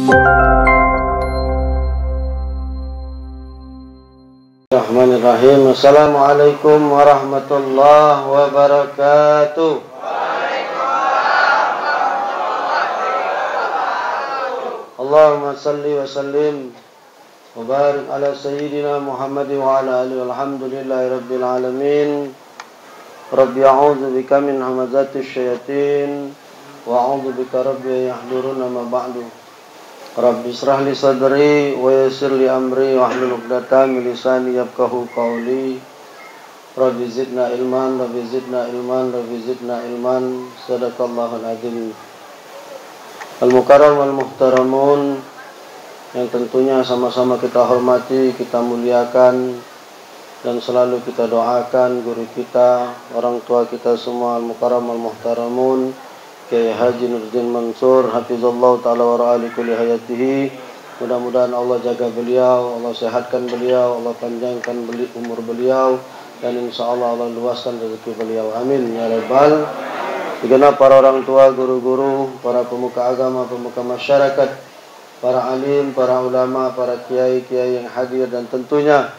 Bismillahirrahmanirrahim. Assalamualaikum warahmatullahi wabarakatuh. Allahumma salli wa sallim wa barik ala sayyidina Muhammad wa ala alihi walhamdulillahi rabbil alamin. Rabbi a'udzu bika min hamazati syayatin wa a'udzu bika rabbi yahduruna ma ba'du. Rabbi israh li sadri wa yassir li amri wa hlul 'uqdatam min lisani yafqahu qawli. Rabbi zidna ilman, Rabbi zidna ilman, Rabbi zidna ilman. Sadaqallahul azim. Al-mukarram wal muhtaramun, yang tentunya sama-sama kita hormati, kita muliakan, dan selalu kita doakan guru kita, orang tua kita semua, al-mukarram wal muhtaramun, Kiai Haji Nurdin Mansur, hafizallahu ta'ala wa ra'ali kulli hayatihi. Mudah-mudahan Allah jaga beliau, Allah sehatkan beliau, Allah panjangkan umur beliau, dan insyaAllah Allah luaskan rezeki beliau. Amin ya rabbal. Segenap para orang tua, guru-guru, para pemuka agama, pemuka masyarakat, para alim, para ulama, para kiai-kiai yang hadir, dan tentunya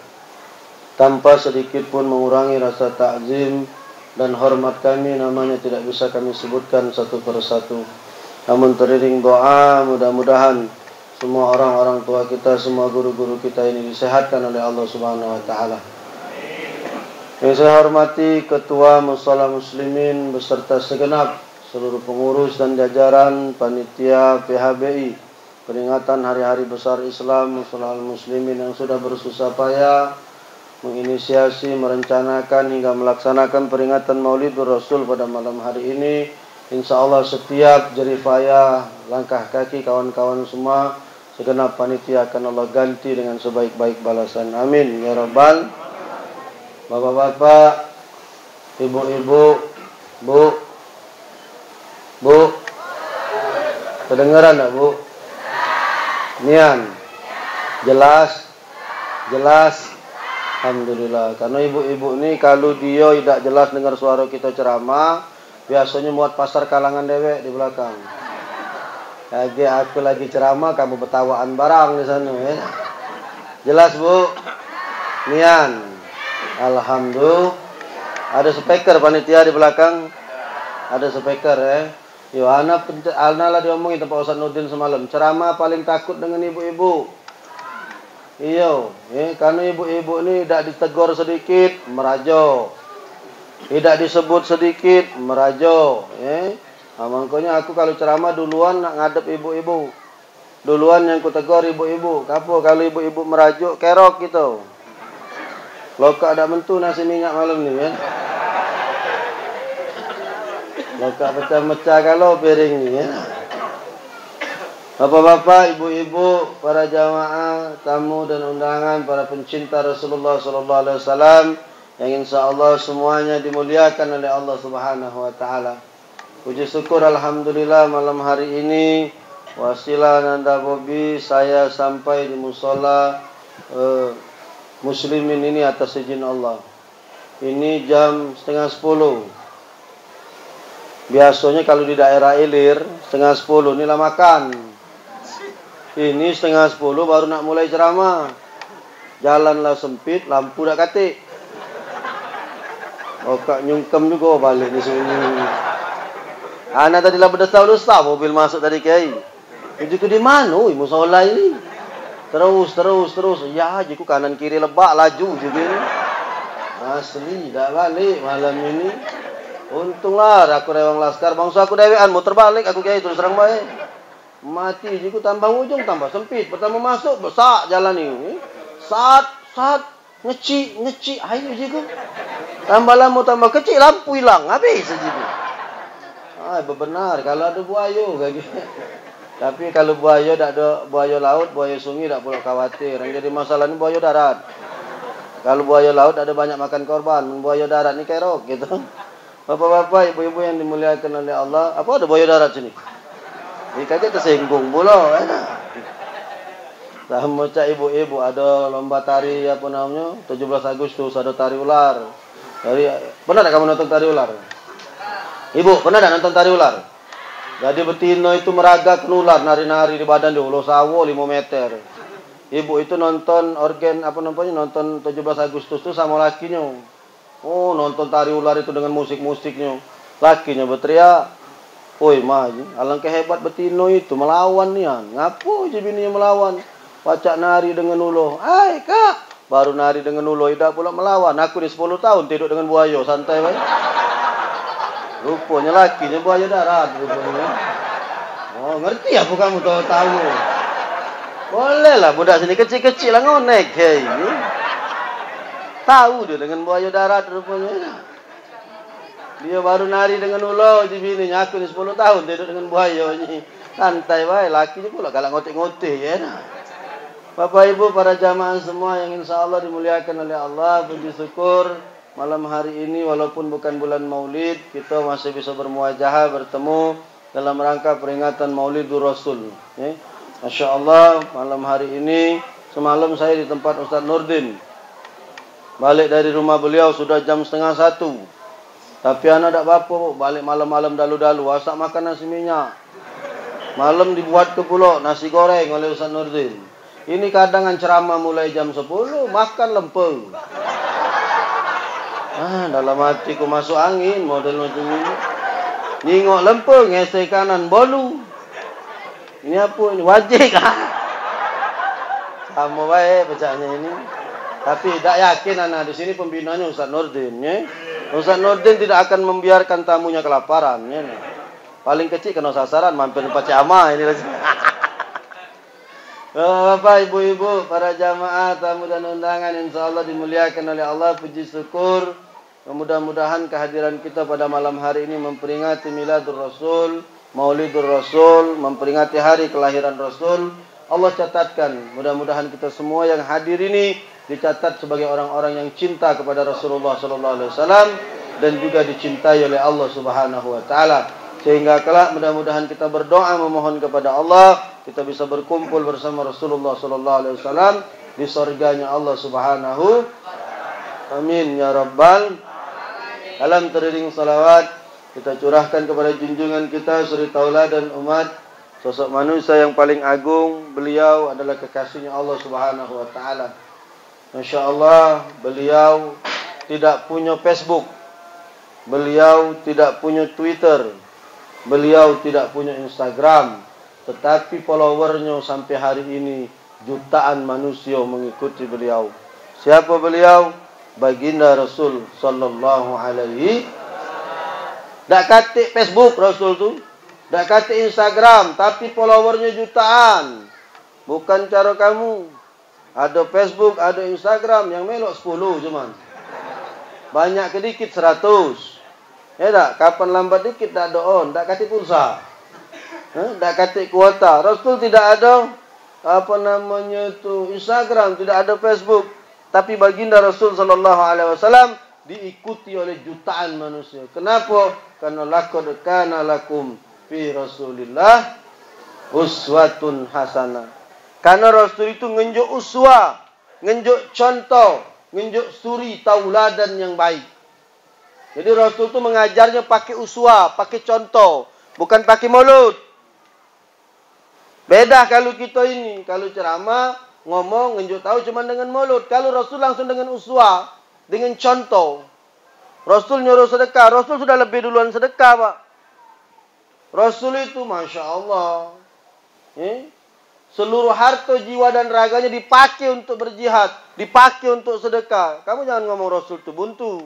tanpa sedikit pun mengurangi rasa takzim dan hormat kami, namanya tidak bisa kami sebutkan satu persatu. Namun teriring doa, mudah-mudahan semua orang-orang tua kita, semua guru-guru kita ini disehatkan oleh Allah Subhanahu wa taala. Yang saya hormati Ketua Mushola Muslimin beserta segenap seluruh pengurus dan jajaran panitia PHBI peringatan hari-hari besar Islam Mushola Muslimin yang sudah bersusah payah menginisiasi, merencanakan hingga melaksanakan peringatan Maulidur Rasul pada malam hari ini. Insya Allah setiap jeripaya langkah kaki kawan-kawan semua, segenap panitia akan Allah ganti dengan sebaik-baik balasan. Amin ya rabbal. Bapak-bapak, ibu-ibu, bu, kedengaran tak bu? Nian, jelas. Alhamdulillah. Karena ibu-ibu ini kalau dia tidak jelas dengar suara kita ceramah, biasanya muat pasar kalangan dewek di belakang. Aku lagi ceramah, kamu betawaan barang di sana. Ya? Jelas bu? Nian. Alhamdulillah. Ada speaker panitia di belakang. Ada speaker ya. Yo, ana lah diomongin tempat Ustaz Nurdin semalam. Ceramah paling takut dengan ibu-ibu. Iyo, karena ibu-ibu ini tidak ditegur sedikit, merajo. Tidak disebut sedikit, merajo. Makanya aku kalau ceramah duluan nak ngadep ibu-ibu. Duluan yang ku tegur ibu-ibu. Kapo kalau ibu-ibu merajo, kerok gitu. Lokak ada mentu nasi minyak malam ni kan. Lokak pecah-pecah kalau piring ni ya. Bapak-bapak, ibu-ibu, para jamaah, tamu dan undangan, para pencinta Rasulullah sallallahu alaihi wasallam yang insyaallah semuanya dimuliakan oleh Allah Subhanahu wa taala. Puji syukur alhamdulillah malam hari ini wasilah Nanda Bobi saya sampai di mushola Muslimin ini atas izin Allah. Ini jam 9:30. Biasanya kalau di daerah Ilir 9:30 inilah makan. Ini 9:30 baru nak mulai ceramah. Jalanlah sempit, lampu dah katik. Kak nyungkem juga balik di sini. Anak tadi lah berdesah-desah mobil masuk tadi kiai. Itu di mana? Mushola ini. Terus. Ya, jiku kanan kiri lebak laju juga ni. Asli dah balik malam ini. Untunglah aku rewang laskar. Bangsa aku dewean muter balik aku kiai terus terang baik. Mati jiku tambah ujung tambah sempit. Pertama masuk besar jalan ini. Sat ngeci ayo jiku. Tambah lama tambah kecil lampu hilang habis jiku. Benar kalau ada buaya kayak gitu. Tapi kalau buaya tak ada buaya laut, buaya sungai tak perlu khawatir. Yang jadi masalah ni buaya darat. Kalau buaya laut ada banyak makan korban, buaya darat ni kerok gitu. Bapak-bapak, ibu-ibu yang dimuliakan oleh Allah, apa ada buaya darat sini? Ini kaget tersinggung pula. Sama macam ibu-ibu ada lomba tari apa namanya? 17 Agustus ada tari ular. Pernah tak kamu nonton tari ular? Ibu, pernah tak nonton tari ular? Jadi betina itu meragak nular nari-nari di badan dia, ulo sawo 5 meter. Ibu itu nonton organ apa namanya, nonton 17 Agustus itu sama lakinya. Oh, nonton tari ular itu dengan musik-musiknya. Lakinya berteriak, "Woi, mah, alangkah hebat betina itu melawan nian. Ngapo je bininya melawan? Pacak nari dengan ulo. Hai, Kak, baru nari dengan ulo tidak pula melawan. Aku di 10 tahun tidur dengan buaya, santai bae." Rupanya lakinya buaya darat rupanya. Oh, ngerti apa kamu tahu? Boleh lah, budak sini kecil-kecil lah ngonek. Hei, tahu dia dengan buaya darat rupanya. Dia baru nari dengan ulo di bininya. Aku ni 10 tahun tidur dengan buaya ni. Santai bae, lakinya pula galak ngotek-ngotek ya. Bapak Ibu para jamaah semua yang insyaallah dimuliakan oleh Allah, puji syukur malam hari ini walaupun bukan bulan Maulid, kita masih bisa bermuajahah, bertemu dalam rangka peringatan Maulidur Rasul. Masya Allah, malam hari ini, semalam saya di tempat Ustaz Nurdin. Balik dari rumah beliau sudah jam 12:30. Tapi anak tak apa-apa, balik malam-malam dalu-dalu, asak makan nasi minyak. Malam dibuat ke pulau nasi goreng oleh Ustaz Nurdin. Ini kadang ceramah mulai jam 10, makan lemper. Dalam hatiku masuk angin model macam ini. Nyingok lemper, ngesek kanan bolu. Ini apa ini? Wajik ah. Sama baik bacanya ini. Tapi tak yakin anak di sini pembinanya Ustaz Nurdin. Ya? Ustaz Nurdin tidak akan membiarkan tamunya kelaparan. Ya? Paling kecil kena sasaran, mampir tempat ceramah ini. Bapak, ibu-ibu, para jamaah, tamu dan undangan, insyaallah dimuliakan oleh Allah, puji syukur. Mudah-mudahan kehadiran kita pada malam hari ini memperingati Miladur Rasul, Maulidur Rasul, memperingati hari kelahiran Rasul. Allah catatkan, mudah-mudahan kita semua yang hadir ini dicatat sebagai orang-orang yang cinta kepada Rasulullah sallallahu alaihi wasallam dan juga dicintai oleh Allah Subhanahu wa taala. Sehingga kelak mudah-mudahan kita berdoa memohon kepada Allah, kita bisa berkumpul bersama Rasulullah sallallahu alaihi wasallam di surganya Allah Subhanahu. Amin ya rabbal. Dalam teriring salawat kita curahkan kepada junjungan kita suri tauladan umat, sosok manusia yang paling agung. Beliau adalah kekasihnya Allah Subhanahu wa taala. Masya Allah, beliau tidak punya Facebook, beliau tidak punya Twitter, beliau tidak punya Instagram, tetapi followernya sampai hari ini jutaan manusia mengikuti beliau. Siapa beliau? Baginda Rasul sallallahu alaihi. Dak katik Facebook Rasul tu, dak katik Instagram, tapi followernya jutaan. Bukan cara kamu. Ada Facebook, ada Instagram, yang melok 10 cuman. Banyak kedikit 100. Ya tak? Kapan lambat dikit tak ada on, dak katik pulsa. Dak katik kuota. Rasul tidak ada apa namanya tu Instagram, tidak ada Facebook. Tapi baginda Rasul sallallahu alaihi wasallam diikuti oleh jutaan manusia. Kenapa? Karena laqad kana lakum fi Rasulillah uswatun hasanah. Karena Rasul itu ngenjuk uswah, ngenjuk contoh, ngenjuk suri tauladan yang baik. Jadi Rasul itu mengajarnya pakai uswah, pakai contoh, bukan pakai mulut. Beda kalau kita ini, kalau ceramah ngomong, ngenjuk tahu cuma dengan mulut. Kalau Rasul langsung dengan uswah, dengan contoh. Rasul nyuruh sedekah. Rasul sudah lebih duluan sedekah, Pak. Rasul itu, Masya Allah. Seluruh harta, jiwa dan raganya dipakai untuk berjihad. Dipakai untuk sedekah. Kamu jangan ngomong Rasul itu buntu.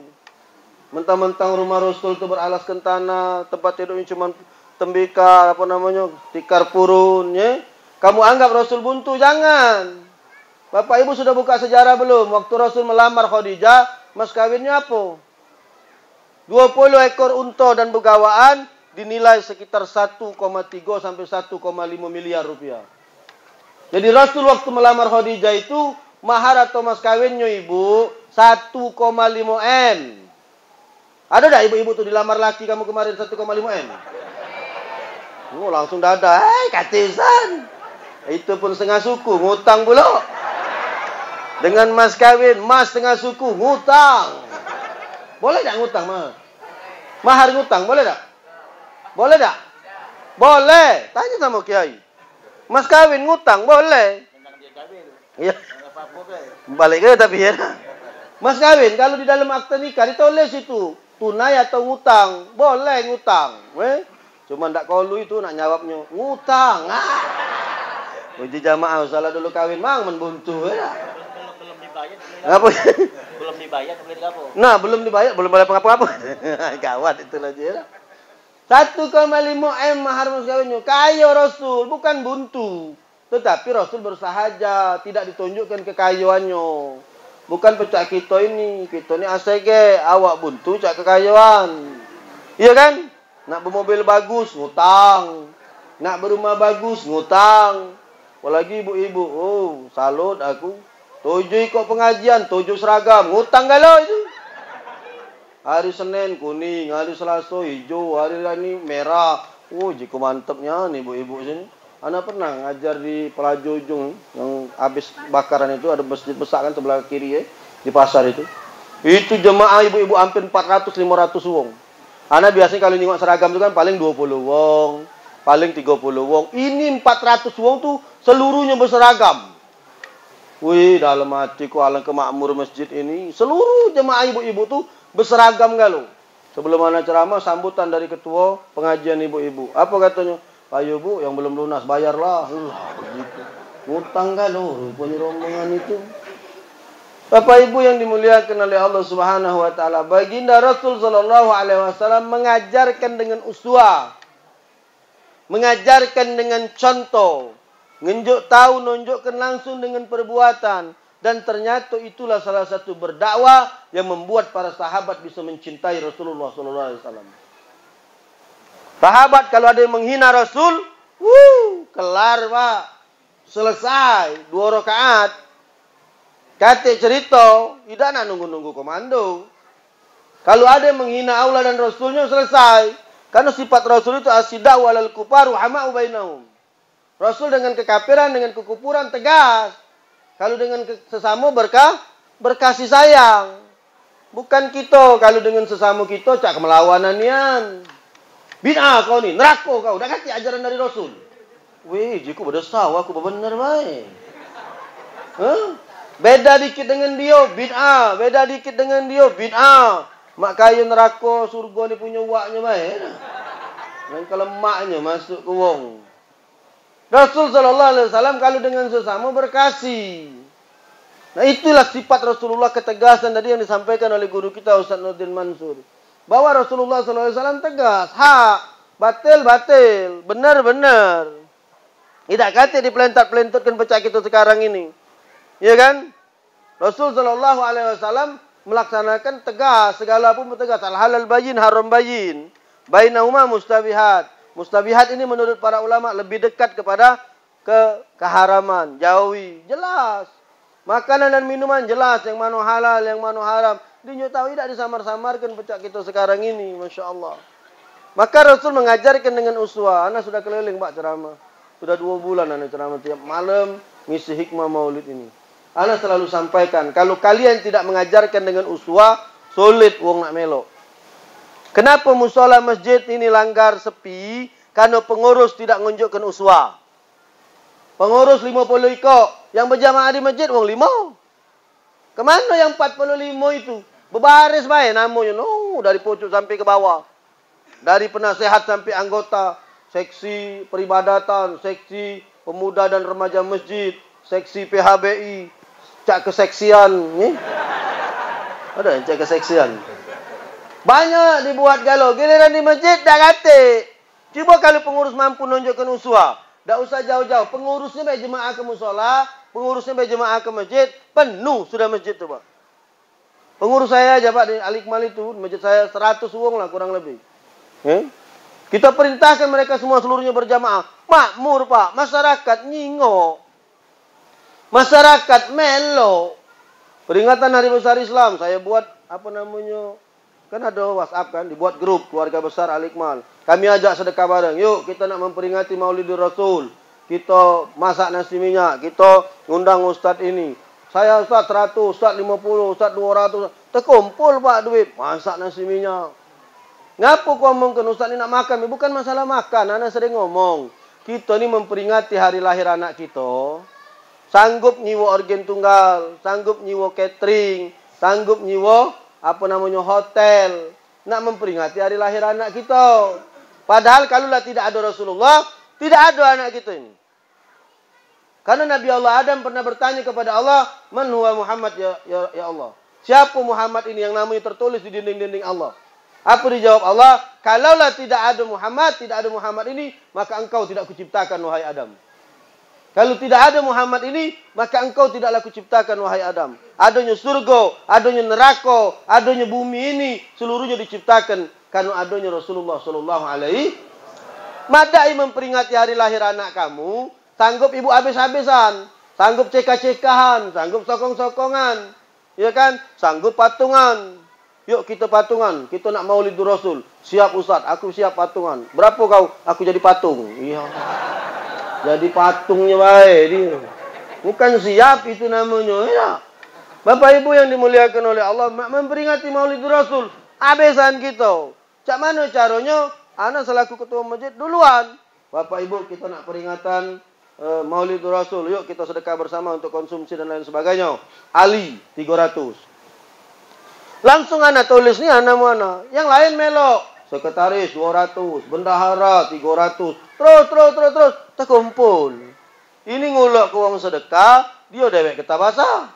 Mentang-mentang rumah Rasul itu beralaskan tanah. Tempat tidurnya cuma tembikar, apa namanya, tikar purun. Ya? Kamu anggap Rasul buntu? Jangan. Bapak Ibu sudah buka sejarah belum? Waktu Rasul melamar Khadijah, mas kawinnya apa? 20 ekor unta dan begawaan dinilai sekitar 1,3 sampai 1,5 miliar rupiah. Jadi Rasul waktu melamar Khadijah itu mahar atau mas kawinnya ibu 1,5 M. Ada tak ibu-ibu tuh dilamar laki kamu kemarin 1,5 M? Oh, langsung dada. Katisan. Itu pun setengah suku, ngutang pula. Dengan mas kawin, mas setengah suku, ngutang. Boleh tak ngutang, mahar? Mahar ngutang, boleh tak? Boleh tak? Boleh. Tanya sama kiai. Mas kawin ngutang boleh. Iya. Balik ke tapi ya. Mas kawin kalau di dalam akte nikah ditulis itu tunai atau ngutang. Boleh ngutang. Cuma ndak kolu itu nak jawabnya ngutang. Uji jamaah salah dulu kawin mang membuntu ya. Belum dibayar. Apa? Belum dibayar boleh dikapur. Nah, belum dibayar, belum boleh apa-apa. Gawat itu aja. 1,5 M mahar mas kawinnya. Kayo Rasul, bukan buntu. Tetapi Rasul bersahaja, tidak ditunjukkan kekayuannya. Bukan pecah kita ini ACG, awak buntu cak kekayuan. Iya kan? Nak bermobil bagus, ngutang. Nak berumah bagus, ngutang. Apalagi ibu-ibu, oh salut aku. 7 ikut pengajian, 7 seragam, ngutang galau itu. Hari Senin kuning, hari Selasa hijau, hari ini merah. Oh, jika mantapnya nih ibu-ibu sini. Anak pernah ngajar di Pelajo Ujung yang habis bakaran itu ada masjid besar kan sebelah kiri ya, di pasar itu. Itu jemaah ibu-ibu hampir 400-500 wong. Anak biasanya kalau nengok seragam itu kan paling 20 wong, paling 30 wong. Ini 400 wong tuh seluruhnya berseragam. Wih, dalam hatiku alangkah makmur masjid ini. Seluruh jemaah ibu-ibu tuh berseragam galau. Sebelum anak ceramah, sambutan dari ketua pengajian ibu-ibu. Apa katanya? Ayo bu, yang belum lunas bayarlah. Begitu. Ngutang galau rupanya rombongan itu. Bapak Ibu yang dimuliakan oleh Allah Subhanahu wa taala, baginda Rasul sallallahu alaihi wasallam mengajarkan dengan uswah. Mengajarkan dengan contoh. Nunjuk tahu, nunjukkan langsung dengan perbuatan. Dan ternyata itulah salah satu berdakwah yang membuat para sahabat bisa mencintai Rasulullah sallallahu alaihi wasallam. Sahabat kalau ada yang menghina Rasul, kelar Pak. Selesai 2 rakaat. Kata cerita, tidak nak nunggu-nunggu komando. Kalau ada yang menghina Allah dan Rasulnya, selesai. Karena sifat Rasul itu asyidda walal kufar ruhama'u bainahum. Rasul dengan kekafiran, dengan kekufuran tegas. Kalau dengan sesama berkasih sayang. Bukan kita, kalau dengan sesama kita cak melawananian. Bid'ah kau ni, neraka kau. Dah kata ajaran dari Rasul. Weh, jika berdasar, aku benar baik. Beda dikit dengan dia, bid'ah. Beda dikit dengan dia, bid'ah. Mak kaya neraka, surga ni punya waknya baik. Dan kalau maknya masuk ke wong. Rasul sallallahu alaihi wasallam kalau dengan sesama berkasih. Nah itulah sifat Rasulullah, ketegasan tadi yang disampaikan oleh guru kita Ustaz Nurdin Mansur. Bahwa Rasulullah sallallahu alaihi wasallam tegas, hak, batil, benar. Tidak kata dipelentat-pelentutkan pecah kita sekarang ini. Ya kan? Rasul sallallahu alaihi wasallam melaksanakan tegas, segala pun tegas. Al-halal bayin, haram bayin. Bainahuma mustabihat. Mustabihat ini menurut para ulama lebih dekat kepada keharaman. Jauhi, jelas. Makanan dan minuman jelas, yang mana halal, yang mana haram. Dia tahu tidak disamar-samarkan pecah kita sekarang ini, Masya Allah. Maka Rasul mengajarkan dengan uswah. Anak sudah keliling Pak ceramah. Sudah 2 bulan anak ceramah tiap malam ngisi hikmah maulid ini. Anak selalu sampaikan, kalau kalian tidak mengajarkan dengan uswah, sulit wong nak melok. Kenapa musola masjid ini langgar sepi? Karena pengurus tidak menunjukkan uswah. Pengurus 50 ikut, yang berjamaah di masjid wong 5. Kemana yang 45 itu? Berbaris baik namanya. No, dari pucuk sampai ke bawah. Dari penasehat sampai anggota. Seksi peribadatan, seksi pemuda dan remaja masjid, seksi PHBI, cak keseksian. Ada yang cak keseksian. Banyak dibuat galau. Giliran di masjid dah kata. Cuba kalau pengurus mampu menunjukkan uswah. Tak usah jauh-jauh. Pengurusnya baik jemaah ke musola, pengurusnya baik jemaah ke masjid, penuh sudah masjid tu Pak. Pengurus saya aja Pak di Al-Ikmal itu, masjid saya 100 wong lah kurang lebih. Kita perintahkan mereka semua seluruhnya berjamaah. Makmur Pak, masyarakat nyingok. Masyarakat melo. Peringatan Hari Besar Islam, saya buat apa namanya? Kan ada WhatsApp kan, dibuat grup keluarga besar Al-Ikmal. Kami ajak sedekah bareng. Yuk kita nak memperingati Maulidur Rasul. Kita masak nasi minyak, kita ngundang ustaz ini. Saya ustaz 100, ustaz 50, ustaz 200. Terkumpul Pak duit, masak nasi minyak. Ngapa kau ngomongkan Ustaz ini nak makan? Bukan masalah makan. Anak sering ngomong. Kita ni memperingati hari lahir anak kita. Sanggup nyiwa organ tunggal. Sanggup nyiwa catering. Sanggup nyiwa hotel. Nak memperingati hari lahir anak kita. Padahal kalaulah tidak ada Rasulullah, tidak ada anak kita ini. Karena Nabi Allah Adam pernah bertanya kepada Allah, "Man huwa Muhammad ya Allah?" Siapa Muhammad ini yang namanya tertulis di dinding-dinding Allah? Apa dijawab Allah? Kalaulah tidak ada Muhammad ini, maka engkau tidak kuciptakan wahai Adam. Kalau tidak ada Muhammad ini, maka engkau tidaklah kuciptakan wahai Adam. Adanya surga, adanya neraka, adanya bumi ini, seluruhnya diciptakan karena adanya Rasulullah sallallahu alaihi. Madai memperingati hari lahir anak kamu, sanggup ibu habis-habisan, sanggup cekah-cekahan, sanggup sokong-sokongan, ya kan? Sanggup patungan. Yuk kita patungan, kita nak Maulidur Rasul. Siap Ustaz, aku siap patungan. Berapa kau? Aku jadi patung. Iya. Jadi patungnya baik dia. Bukan siap itu namanya. Ya. Bapak Ibu yang dimuliakan oleh Allah, memperingati Maulidur Rasul. Habisan kita. Cak mana caranya? Anak selaku ketua masjid duluan. Bapak Ibu kita nak peringatan Maulidur Rasul. Yuk kita sedekah bersama untuk konsumsi dan lain sebagainya. Ali 300. Langsung anak tulis ni anak mana. Yang lain melok. Sekretaris 200, bendahara 300. Terus terkumpul. Ini ngulak ke wong sedekah, dia dewek kata basah.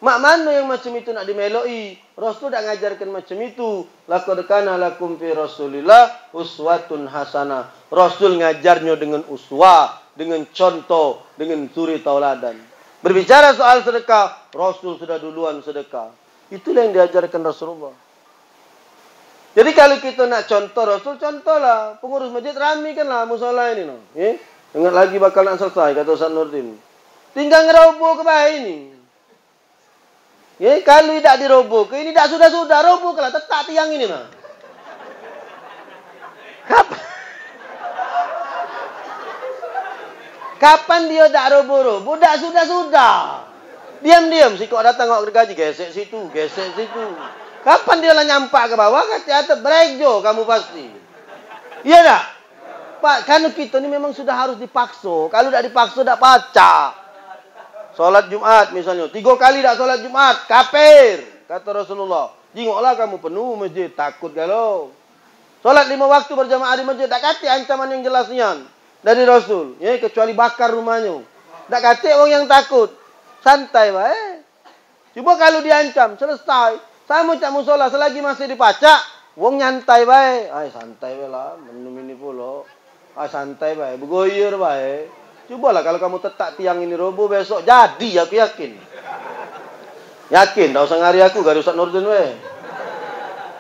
Mak mana yang macam itu nak dimeloi? Rasul dah ngajarkan macam itu. Laqad kana lakum fi Rasulillah uswatun hasanah. Rasul ngajarnya dengan uswah, dengan contoh, dengan suri tauladan. Berbicara soal sedekah, Rasul sudah duluan sedekah. Itulah yang diajarkan Rasulullah. Jadi kalau kita nak contoh Rasul, contohlah. Pengurus masjid ramikanlah musola ini. No. Ingat lagi bakal nak selesai, kata Ustaz Nurdin. Tinggal ngeroboh ke baik ini. Kalau tidak diroboh ke ini, tak sudah-sudah roboh ke lah. Tetap tiang ini. No. Kapan dia tak roboh-roboh? Tak sudah-sudah. Diam-diam. Si kau datang kau gaji, gesek situ. Kapan dia lah nyampak ke bawah? Kata atas break jo kamu pasti. Iya tak? Pak, karena kita ni memang sudah harus dipaksa. Kalau tak dipaksa tak baca. Solat Jumat misalnya. 3 kali tak solat Jumat. Kafir. Kata Rasulullah. Jingoklah kamu penuh masjid. Takut kalau. Solat 5 waktu berjamaah di masjid. Tak kata ancaman yang jelasnya. Dari Rasul. Kecuali bakar rumahnya. Tak kata orang yang takut. Santai baik. Cuba kalau diancam. Selesai. Sama cak musola selagi masih dipacak, wong nyantai baik. Ay santai baik lah, minum ini pula. Ay santai baik, bergoyor baik. Cubalah kalau kamu tetap tiang ini roboh besok jadi, aku yakin. Yakin, tak usah ngari aku, gak Ustaz Nurdin baik.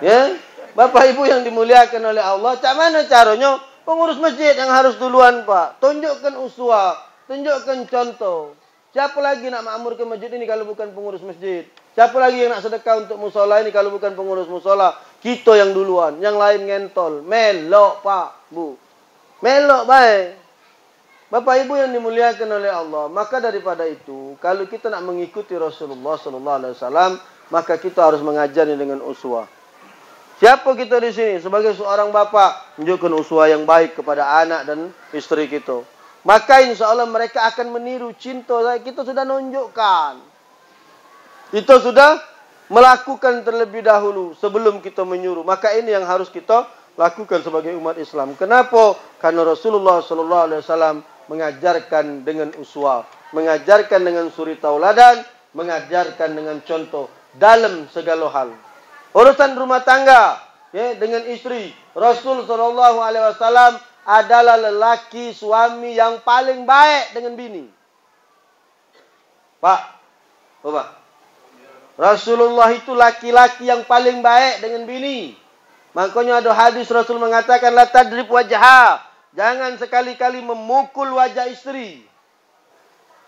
Ya, Bapak Ibu yang dimuliakan oleh Allah, cak mana caranya? Pengurus masjid yang harus duluan Pak. Tunjukkan uswah, tunjukkan contoh. Siapa lagi nak makmur ke masjid ini kalau bukan pengurus masjid? Siapa lagi yang nak sedekah untuk musola ini kalau bukan pengurus musola? Kita yang duluan. Yang lain ngentol. Melok Pak, Bu. Melok baik. Bapak Ibu yang dimuliakan oleh Allah. Maka daripada itu, kalau kita nak mengikuti Rasulullah SAW, maka kita harus mengajarnya dengan uswah. Siapa kita di sini? Sebagai seorang bapak, tunjukkan uswah yang baik kepada anak dan istri kita. Maka insya Allah mereka akan meniru cinta saya. Kita sudah nunjukkan. Kita sudah melakukan terlebih dahulu sebelum kita menyuruh. Maka ini yang harus kita lakukan sebagai umat Islam. Kenapa? Karena Rasulullah SAW mengajarkan dengan uswah, mengajarkan dengan suri tauladan, mengajarkan dengan contoh dalam segala hal. Urusan rumah tangga, dengan istri, Rasul SAW adalah lelaki suami yang paling baik dengan bini. Pak, Bapak. Rasulullah itu laki-laki yang paling baik dengan bini. Makanya ada hadis Rasul mengatakan la tadrib wajha. Jangan sekali-kali memukul wajah istri.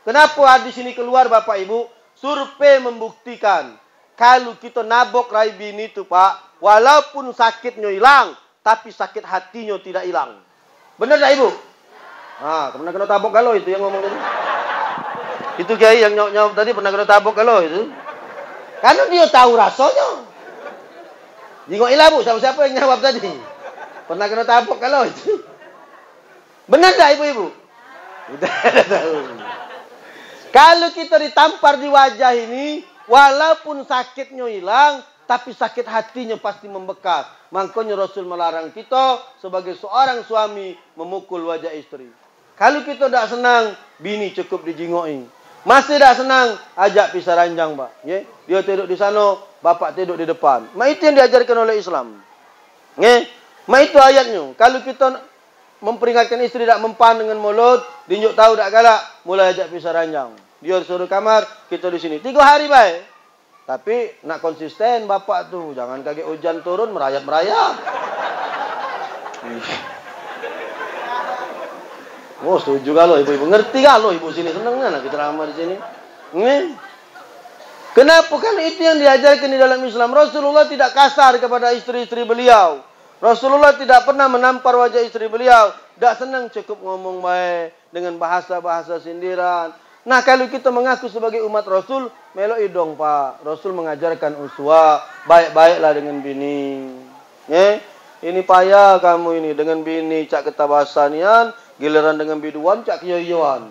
Kenapa hadis ini keluar Bapak Ibu? Survei membuktikan kalau kita nabok rai bini itu Pak, walaupun sakitnya hilang, tapi sakit hatinya tidak hilang. Benar tak Ibu? Pernah kena tabok galau itu yang ngomong tadi. Itu kiai yang nyok-nyok tadi pernah kena tabok galau itu. Karena dia tahu rasanya. Jingok ilabu, siapa yang jawab tadi? Pernah kena tabok kalau itu. Benar tak ibu-ibu? Udah tahu. Kalau kita ditampar di wajah ini, walaupun sakitnya hilang, tapi sakit hatinya pasti membekas. Makanya Rasul melarang kita sebagai seorang suami memukul wajah istri. Kalau kita tidak senang, bini cukup dijingoki. Masih tidak senang, ajak pisah ranjang, Pak. Ya? Dia tidur di sana, bapak tidur di depan. Itu yang diajarkan oleh Islam. Ya? Itu ayatnya. Kalau kita memperingatkan istri tidak mempan dengan mulut, dinjuk tahu tak galak, mulai ajak pisah ranjang. Dia suruh kamar, kita di sini. 3 hari baik. Tapi nak konsisten bapak tu, jangan kaget hujan turun merayap-merayap. Oh, setuju kalau ibu-ibu ngerti kalau ibu sini senangnya nak kita ramah di sini. Kenapa? Kan itu yang diajarkan di dalam Islam. Rasulullah tidak kasar kepada istri-istri beliau. Rasulullah tidak pernah menampar wajah istri beliau. Tidak senang, cukup ngomong baik dengan bahasa-bahasa sindiran. Nah, kalau kita mengaku sebagai umat Rasul, meloi dong Pak. Rasul mengajarkan uswah, baik-baiklah dengan bini. Ini payah kamu ini dengan bini cak ketabasanian, giliran dengan biduan cak kiyoyoan.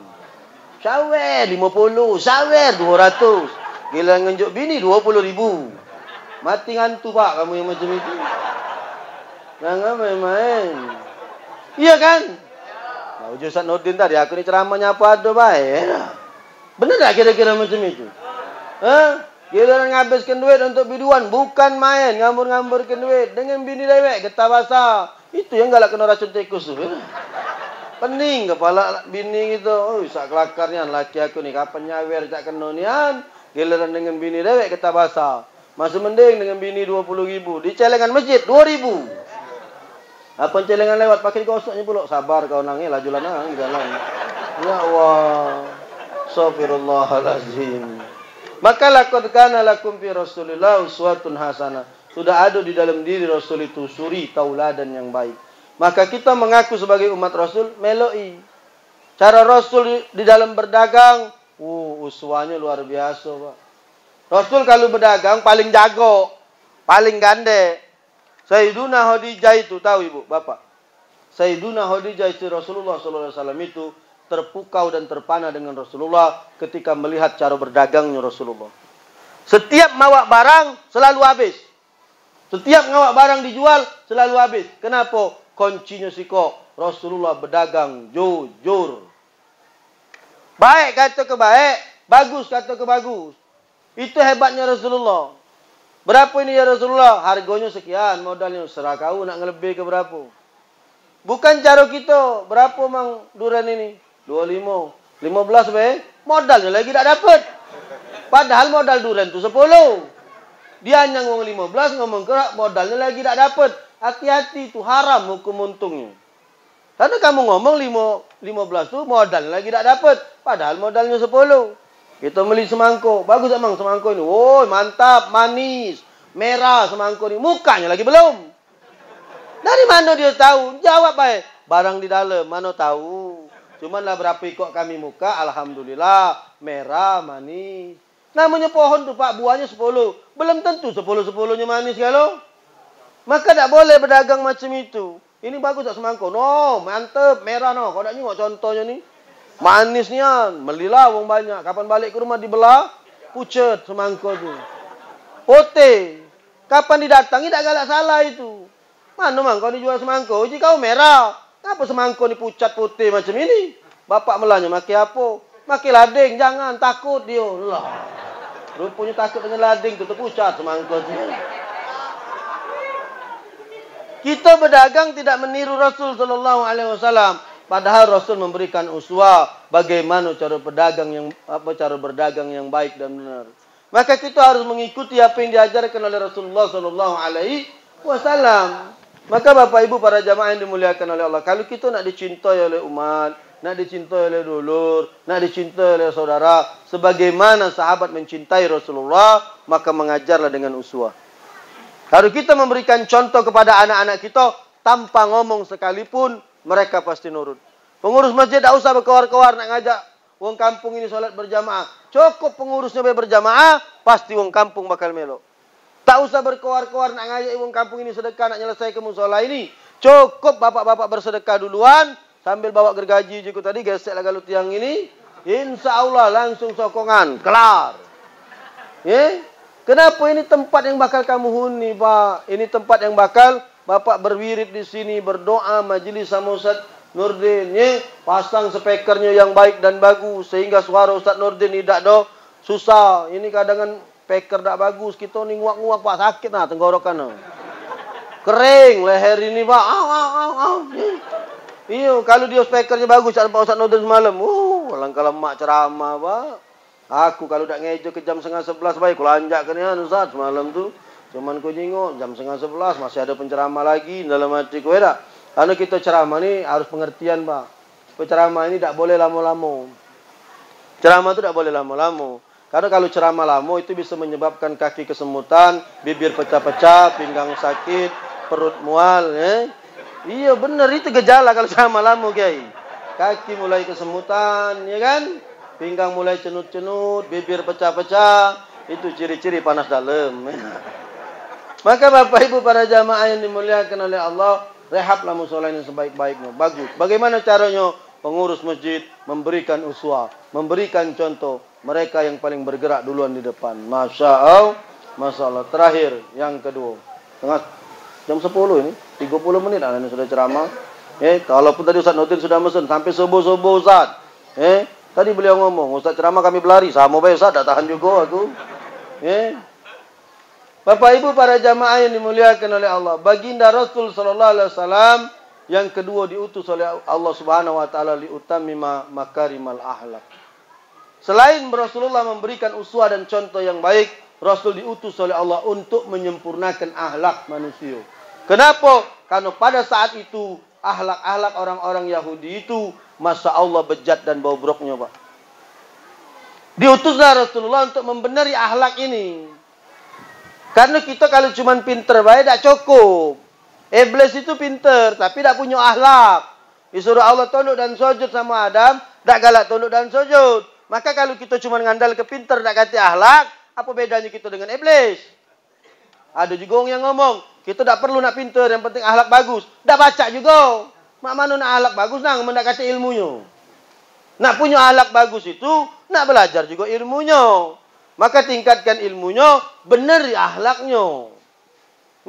Sawer 50, sawer 200. Giliran ngenjuk bini 20.000. Mati ngantu Pak kamu yang macam itu. Jangan main-main. Iya kan? Nah, Ustaz Nurdin tadi aku ni ceramahnya apa ada baik. Benar tak kira-kira macam itu? Giliran ngabiskan duit untuk biduan, bukan main, ngambur-ngamburkan duit dengan bini dewek, getah basah. Itu yang galak kena racun tikus tu. Pening kepala bini gitu. Oh, sak kelakarnya laki aku ni kapan nyawer cak kena nian. Giliran dengan bini dewek getah basah. Masih mending dengan bini 20.000. Di celengan masjid 2.000. Apa celengan lewat pakai gosoknya pula. Sabar kau nangis laju lanang di dalam. Ya Allah. Astaghfirullahalazim. Maka laqad kana lakum fi Rasulillah uswatun hasanah. Sudah ada di dalam diri Rasul itu suri tauladan yang baik. Maka kita mengaku sebagai umat Rasul meloi. Cara Rasul di dalam berdagang, uswahnya luar biasa, Pak. Rasul kalau berdagang paling jago, paling gande. Sayyiduna Khadijah itu tahu Ibu, Bapak. Sayyiduna Khadijah istri Rasulullah sallallahu alaihi wasallam itu terpukau dan terpana dengan Rasulullah ketika melihat cara berdagangnya Rasulullah. Setiap mawa barang selalu habis. Setiap mawa barang dijual selalu habis. Kenapa? Kuncinya siko Rasulullah berdagang jujur. Baik kata ke baik, bagus kata ke bagus. Itu hebatnya Rasulullah. Berapa ini ya Rasulullah? Harganya sekian, modalnya serah kau nak ngelebih ke berapa. Bukan cara kita. Berapa mang durian ini? 25. 15 be. Modalnya lagi tak dapat. Padahal modal durian tu 10. Dia hanya ngomong 15, ngomong kerak, modalnya lagi tak dapat. Hati-hati itu haram hukum untungnya. Karena kamu ngomong 15 tu modalnya lagi tak dapat. Padahal modalnya 10. Kita beli semangkuk. Bagus tak mang semangkuk ini? Oh, mantap, manis, merah semangkuk ini. Mukanya lagi belum. Dari mana dia tahu? Jawab baik. Barang di dalam, mana tahu. Cumanlah berapa ikut kami muka, alhamdulillah, merah, manis. Namanya pohon tu Pak, buahnya 10. Belum tentu 10-10-nya manis kalau. Maka tak boleh berdagang macam itu. Ini bagus tak semangkuk? No, mantap, merah no. Kau tak tengok contohnya ni. Manisnya, belilah wong banyak. Kapan balik ke rumah dibelah, pucat semangkuk tu. Putih. Kapan didatangi tak galak salah itu. Mana mang kau dijual semangkuk? Uji kau merah. Kenapa semangkuk ni pucat putih macam ini? Bapak melanya maki apa? Maki lading, jangan takut dia. Lah. Rupanya takut dengan lading tu terpucat semangkuk tu. Kita berdagang tidak meniru Rasul sallallahu alaihi wasallam. Padahal Rasul memberikan uswah bagaimana cara berdagang yang baik dan benar. Maka kita harus mengikuti apa yang diajarkan oleh Rasulullah sallallahu alaihi wasallam. Maka Bapak Ibu para jamaah yang dimuliakan oleh Allah, kalau kita nak dicintai oleh umat, nak dicintai oleh dulur, nak dicintai oleh saudara, sebagaimana sahabat mencintai Rasulullah, maka mengajarlah dengan uswah. Kalau kita memberikan contoh kepada anak-anak kita tanpa ngomong sekalipun, mereka pasti nurut. Pengurus masjid tak usah berkawar-kawar nak ngajak wong kampung ini solat berjamaah. Cukup pengurusnya berjamaah, pasti wong kampung bakal melok. Tak usah berkoar-koar nak ngajak ibu kampung ini sedekah, nak nyelesaikan musola ini. Cukup bapak-bapak bersedekah duluan. Sambil bawa gergaji juga tadi, geseklah galut tiang ini. Insya Allah langsung sokongan. Kelar. Ya? Kenapa ini tempat yang bakal kamu huni, Pak? Ini tempat yang bakal bapak berwirid di sini, berdoa, majelis sama Ustaz Nurdin. Ya? Pasang speakernya yang baik dan bagus. Sehingga suara Ustaz Nurdin tidak do susah. Ini kadang speaker tak bagus. Kita ni nguak-nguak, Pak. Sakit lah tenggorokan. Kering leher ini, Pak. Iya, kalau dia speakernya bagus, Pak Ustaz Nurdin semalam. Langkah lemak ceramah, Pak. Aku kalau tak ngejo ke jam 10:30 baik, aku lanjak ke ni Ustaz semalam tu. Cuman ku jengok jam 10:30 masih ada penceramah lagi dalam hati ku tak. Karena kita ceramah ni harus pengertian, Pak. Penceramah ini tak boleh lama-lama. Ceramah tu tak boleh lama-lama. Karena kalau ceramah lama itu bisa menyebabkan kaki kesemutan, bibir pecah-pecah, pinggang sakit, perut mual, ya. Iya benar, itu gejala kalau ceramah lama, Kiai. Kaki mulai kesemutan, ya kan? Pinggang mulai cenut-cenut, bibir pecah-pecah, itu ciri-ciri panas dalam. Maka Bapak Ibu para jamaah yang dimuliakan oleh Allah, rehablah musola ini sebaik-baiknya. Bagus. Bagaimana caranya? Pengurus masjid memberikan uswah, memberikan contoh. Mereka yang paling bergerak duluan di depan. Masya Allah. Masya Allah. Terakhir, yang kedua. Jam 10 ini, 30 menit ini sudah ceramah. Kalaupun tadi Ustaz Nurdin sudah mesen sampai subuh-subuh Ustaz. Tadi beliau ngomong, Ustaz ceramah kami berlari. Sama baik Ustaz, tak tahan juga aku. Bapak Ibu para jamaah yang dimuliakan oleh Allah. Baginda Rasul sallallahu alaihi wasallam yang kedua diutus oleh Allah Subhanahu wa taala liutammima makarimal akhlak. Selain Rasulullah memberikan uswah dan contoh yang baik, Rasul diutus oleh Allah untuk menyempurnakan akhlak manusia. Kenapa? Karena pada saat itu akhlak-akhlak orang-orang Yahudi itu Masya Allah bejat dan bau broknya, Pak. Diutuslah Rasulullah untuk membenari akhlak ini. Karena kita kalau cuma pinter baik tak cukup. Iblis itu pinter tapi tak punya akhlak. Disuruh Allah tunduk dan sujud sama Adam, tak galak tunduk dan sujud. Maka kalau kita cuma ngandal ke pinter tak kata akhlak, apa bedanya kita dengan iblis? Ada juga orang yang ngomong, kita tak perlu nak pinter, yang penting akhlak bagus. Tak baca juga. Mak mana nak akhlak bagus nang, nak kata ilmunya. Nak punya akhlak bagus itu, nak belajar juga ilmunya. Maka tingkatkan ilmunya, benari akhlaknya.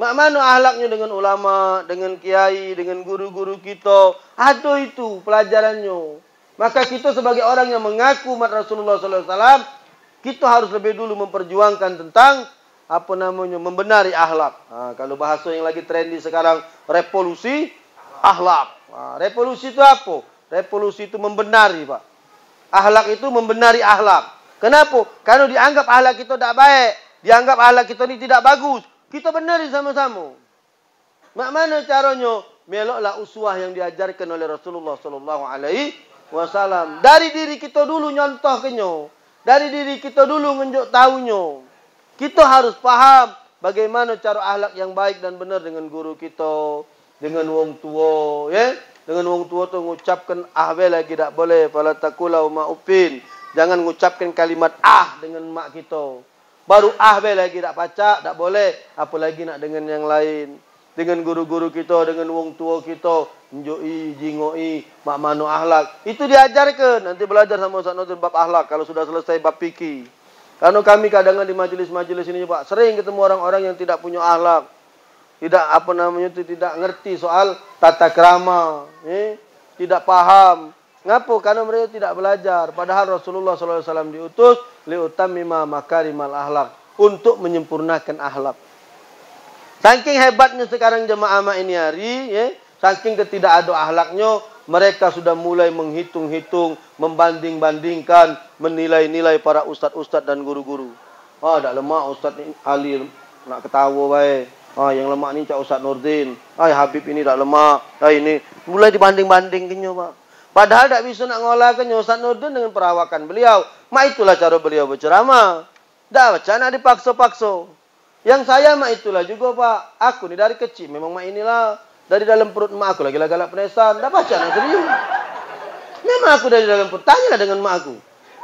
Mak mana akhlaknya dengan ulama, dengan kiai, dengan guru-guru kita. Ada itu pelajarannya. Maka kita sebagai orang yang mengaku umat Rasulullah SAW, kita harus lebih dulu memperjuangkan tentang membenari akhlak. Kalau bahasa yang lagi trendy sekarang, revolusi akhlak. Revolusi itu apa? Revolusi itu membenari, Pak. Akhlak itu membenari akhlak. Kenapa? Karena dianggap akhlak kita tidak baik, dianggap akhlak kita ini tidak bagus. Kita benari sama-sama. Mak mana caranya? Meloklah uswah yang diajarkan oleh Rasulullah SAW. Dari diri kita dulu nyontohkannya. Dari diri kita dulu nunjuk tahunya. Kita harus paham bagaimana cara akhlak yang baik dan benar dengan guru kita, dengan wong tua, ya. Dengan wong tua tu mengucapkan lagi tak boleh, fala taqulau ma upin. Jangan mengucapkan kalimat dengan mak kita. Baru lagi tak pacak, tak boleh, apalagi nak dengan yang lain. Dengan guru-guru kita, dengan wong tua kita, njoi, jingoi, mak mano akhlak. Itu diajarkan. Nanti belajar sama Ustaz Nurdin bab akhlak kalau sudah selesai bab fikih. Karena kami kadang di majelis-majelis ini, Pak, sering ketemu orang-orang yang tidak punya akhlak. Tidak tidak ngerti soal tata krama, tidak paham. Ngapa? Karena mereka tidak belajar. Padahal Rasulullah SAW diutus liutammima makarimal akhlak, untuk menyempurnakan akhlak. Saking hebatnya sekarang jemaah ini hari, saking ketidak ada akhlaknya, mereka sudah mulai menghitung-hitung, membanding-bandingkan, menilai-nilai para ustaz-ustaz dan guru-guru. Tak lemak ustaz Ali nak ketawa baik. Yang lemak ni Cak Ustaz Nurdin. Habib ini tak lemak. Ini mulai dibanding-bandingkannya, Pak. Padahal tak bisa nak ngolahkannya Ustaz Nurdin dengan perawakan beliau. Itulah cara beliau berceramah. Tak baca nak dipaksa-paksa. Yang saya itulah juga, Pak. Aku ni dari kecil memang inilah. Dari dalam perut mak aku lagi galak penesan. Tak baca nak serius. Memang aku dari dalam perut. Tanyalah dengan mak aku.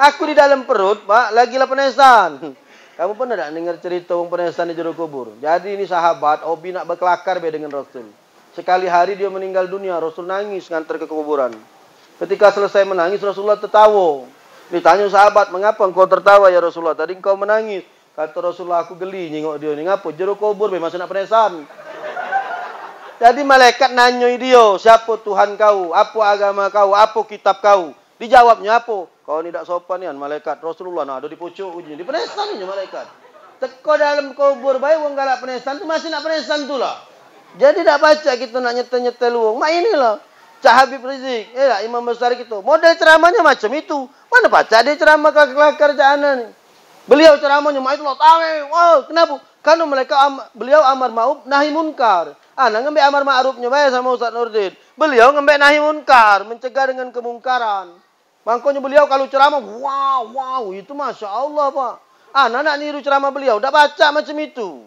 Aku di dalam perut, Pak, lagi lah penesan. Kamu pernah tak dengar cerita orang penesan di jero kubur? Jadi ini sahabat, Obi nak berkelakar be dengan Rasul. Sekali hari dia meninggal dunia, Rasul nangis ngantar ke kuburan. Ketika selesai menangis, Rasulullah tertawa. Ditanya sahabat, mengapa engkau tertawa ya Rasulullah? Tadi engkau menangis. Kata Rasulullah, aku geli nyengok dia ni. Ngapa? Jero kubur be masih nak penesan. Jadi malaikat nanyoi dia, siapa Tuhan kau? Apa agama kau? Apa kitab kau? Dijawabnya apa? Kau ni tak sopan ni malaikat. Rasulullah nak ada di pucuk uji. Di penesan ni malaikat. Teko dalam kubur baik wong galak penesan tu masih nak penesan tu lah. Jadi tak baca kita nak nyetel-nyetel luang. Mak inilah Cak Habib Rizik. Imam besar kita. Model ceramahnya macam itu. Mana baca dia ceramah kelakar Cak Ana ni. Beliau ceramahnya mak itu lah. Wow, kenapa? Karena beliau amar ma'ruf nahi munkar. Ana ngambil amar ma'rufnya baik sama Ustaz Nurdin. Beliau ngambil nahi munkar, mencegah dengan kemungkaran. Makanya beliau kalau ceramah, wow, itu Masya Allah Pak. Ana nak niru ceramah beliau, dah baca macam itu.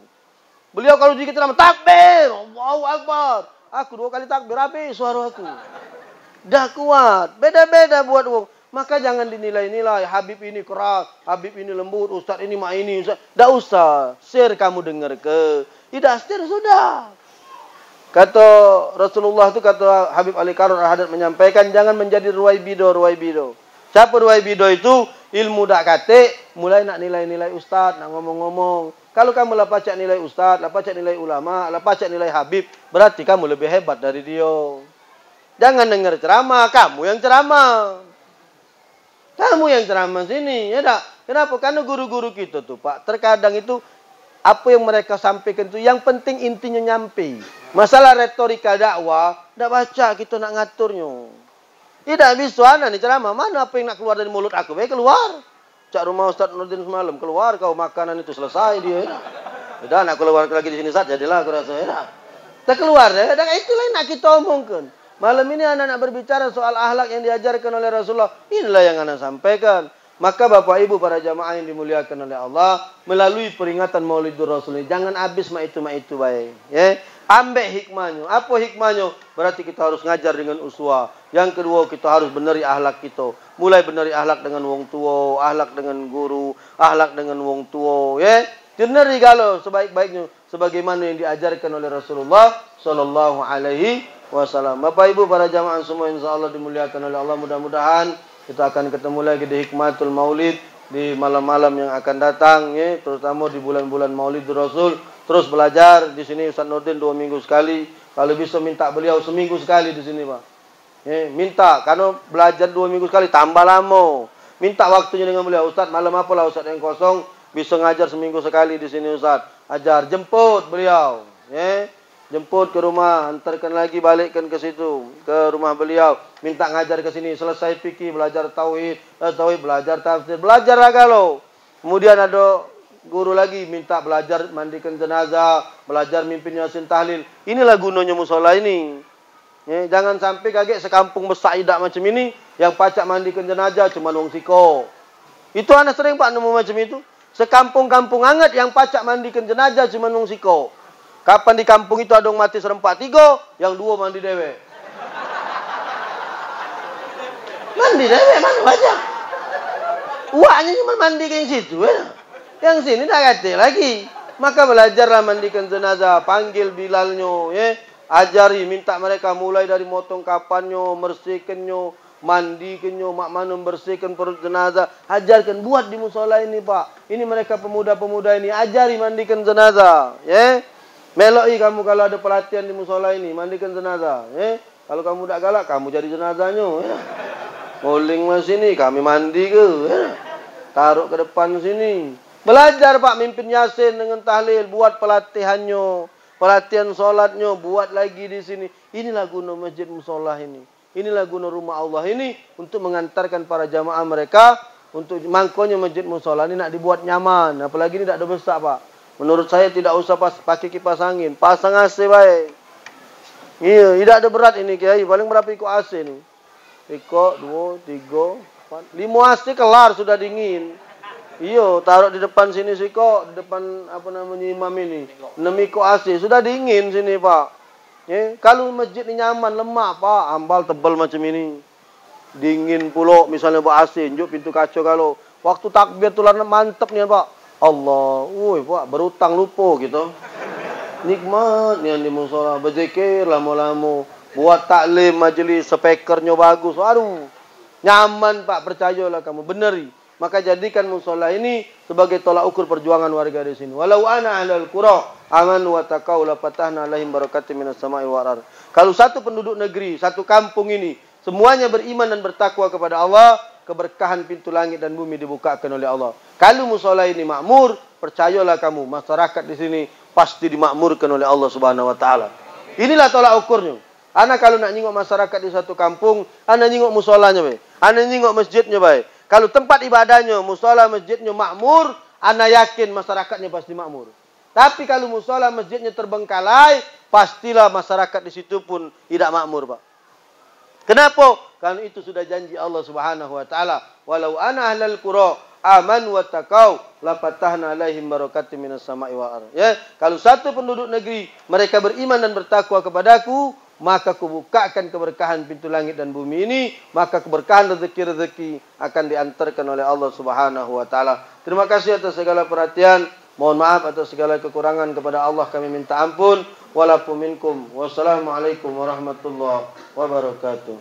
Beliau kalau dikit ceramah, takbir, Allahu Akbar. Aku 2 kali takbir, habis suara aku. Dah kuat, beda-beda buat wong. Maka jangan dinilai-nilai, Habib ini keras, Habib ini lembut, Ustaz ini mak ini. Tak usah, share kamu dengar ke. Tidak share, sudah. Kata Rasulullah itu, kata Habib Ali Karun Al-Haddad menyampaikan, jangan menjadi ruwaibido. Siapa ruwaibido itu? Ilmu dak kate, mulai nak nilai-nilai ustaz, nak ngomong-ngomong. Kalau kamu lah pacak nilai ustaz, lah pacak nilai ulama, lah pacak nilai Habib, berarti kamu lebih hebat dari dia. Jangan dengar ceramah, kamu yang ceramah. Kamu yang ceramah sini, ya tak? Kenapa? Karena guru-guru kita tuh Pak, terkadang itu apa yang mereka sampaikan itu yang penting intinya nyampe. Masalah retorika dakwah, tak baca kita nak ngaturnya. Tidak bisa ana nih ceramah, mana apa yang nak keluar dari mulut aku? Baik keluar. Cak rumah Ustaz Nurdin semalam, keluar kau makanan itu selesai dia. Sudah nak keluar lagi di sini saja jadilah aku rasa ya. Tak keluar ya, dan itulah yang nak kita omongkan. Malam ini anak nak berbicara soal akhlak yang diajarkan oleh Rasulullah. Inilah yang anak sampaikan. Maka Bapak Ibu para jamaah yang dimuliakan oleh Allah, melalui peringatan Maulidur Rasul ini, jangan habis mak itu baik. Ya. Ambek hikmahnya. Apa hikmahnya? Berarti kita harus ngajar dengan uswah. Yang kedua, kita harus beneri akhlak kita. Mulai beneri akhlak dengan wong tua, akhlak dengan guru, akhlak dengan wong tua, ya. Beneri kalau sebaik-baiknya sebagaimana yang diajarkan oleh Rasulullah sallallahu alaihi wasallam. Bapak Ibu para jamaah semua insyaallah dimuliakan oleh Allah, mudah-mudahan kita akan ketemu lagi di Hikmatul Maulid di malam-malam yang akan datang, ya, terutama di bulan-bulan Maulid Rasul. Terus belajar di sini Ustaz Nurdin 2 minggu sekali. Kalau bisa minta beliau seminggu sekali di sini, Pak. Ya, minta karena belajar 2 minggu sekali tambah lama. Minta waktunya dengan beliau, Ustaz, malam apalah Ustaz yang kosong bisa ngajar seminggu sekali di sini Ustaz. Ajar, jemput beliau, ya. Jemput ke rumah, antarkan lagi, balikkan ke situ, ke rumah beliau. Minta ngajar ke sini, selesai fikih, belajar tauhid, belajar tafsir, belajarlah kalau. Kemudian ada guru lagi minta belajar mandikan jenazah, belajar mimpin yasin tahlil. Inilah gunanya musola ini. Ya, jangan sampai kaget sekampung besaidak macam ini, yang pacak mandikan jenazah cuma wong siko. Itu anak sering Pak nemu macam itu. Sekampung-kampung hangat yang pacak mandikan jenazah cuma wong siko. Kapan di kampung itu ada orang mati serempak 3, yang 2 mandi dewe. Mandi dewe mana baca? Uaknya cuma mandi ke situ, ya. Yang sini dah kata lagi. Maka belajarlah mandikan jenazah, panggil bilalnya, ya. Ajari, minta mereka mulai dari motong kapannya, bersihkannya, mandikannya, mak mana bersihkan perut jenazah. Ajarkan, buat di musola ini Pak. Ini mereka pemuda-pemuda ini, ajari mandikan jenazah, ya. Meloi kamu kalau ada pelatihan di musola ini, mandikan jenazah, ya. Kalau kamu tak galak, kamu jadi jenazahnya, ya. Ngoling mas sini, kami mandi ke, ya. Taruh ke depan sini. Belajar Pak mimpin yasin dengan tahlil, buat pelatihannya, pelatihan solatnya, buat lagi di sini. Inilah guna masjid musola ini. Inilah guna rumah Allah ini untuk mengantarkan para jamaah mereka untuk mangkonya masjid musola ini nak dibuat nyaman. Apalagi ini tak ada besar Pak. Menurut saya tidak usah pakai kipas angin, pasang AC baik. Iya, tidak ada berat ini Kiai. Paling berapa ikut AC ini? Ikut 2, 3, 4, 5 AC kelar sudah dingin. Iyo, taruh di depan sini siko, di depan apa namanya imam ini. 6 ikut AC sudah dingin sini Pak. Ya, kalau masjid ini nyaman, lemak Pak, ambal tebal macam ini. Dingin pula misalnya buat AC, njuk pintu kaca kalau waktu takbir tular mantap nih Pak. Allah, woi Pak, berutang lupa gitu. Nikmat yang di musola, berzikir lama-lama, buat taklim majlis, speakernya bagus. Aduh, nyaman Pak, percayalah kamu, beneri. Maka jadikan musola ini sebagai tolak ukur perjuangan warga di sini. Walau ana ahlal qura amanu wa taqaw la fatahna alaihim barakatim minas sama'i wal ardh. Kalau satu penduduk negeri, satu kampung ini semuanya beriman dan bertakwa kepada Allah, keberkahan pintu langit dan bumi dibukakan oleh Allah. Kalau musola ini makmur, percayalah kamu, masyarakat di sini pasti dimakmurkan oleh Allah Subhanahu wa taala. Inilah tolak ukurnya. Ana kalau nak nyingok masyarakat di satu kampung, ana nyingok musolanya bae. Ana nyingok masjidnya bae. Kalau tempat ibadahnya, musola masjidnya makmur, ana yakin masyarakatnya pasti makmur. Tapi kalau musola masjidnya terbengkalai, pastilah masyarakat di situ pun tidak makmur, Pak. Kenapa? Karena itu sudah janji Allah Subhanahu wa taala, walau ana ahlal qura amanu wattaqau la fatahna alaihim barakatim minas sama'i wal ardh. Ya, kalau satu penduduk negeri mereka beriman dan bertakwa kepadaku, maka kubukakan keberkahan pintu langit dan bumi ini, maka keberkahan rezeki-rezeki akan diantarkan oleh Allah Subhanahu wa taala. Terima kasih atas segala perhatian. Mohon maaf atas segala kekurangan, kepada Allah kami minta ampun. Walakum minkum. Wassalamualaikum warahmatullahi wabarakatuh.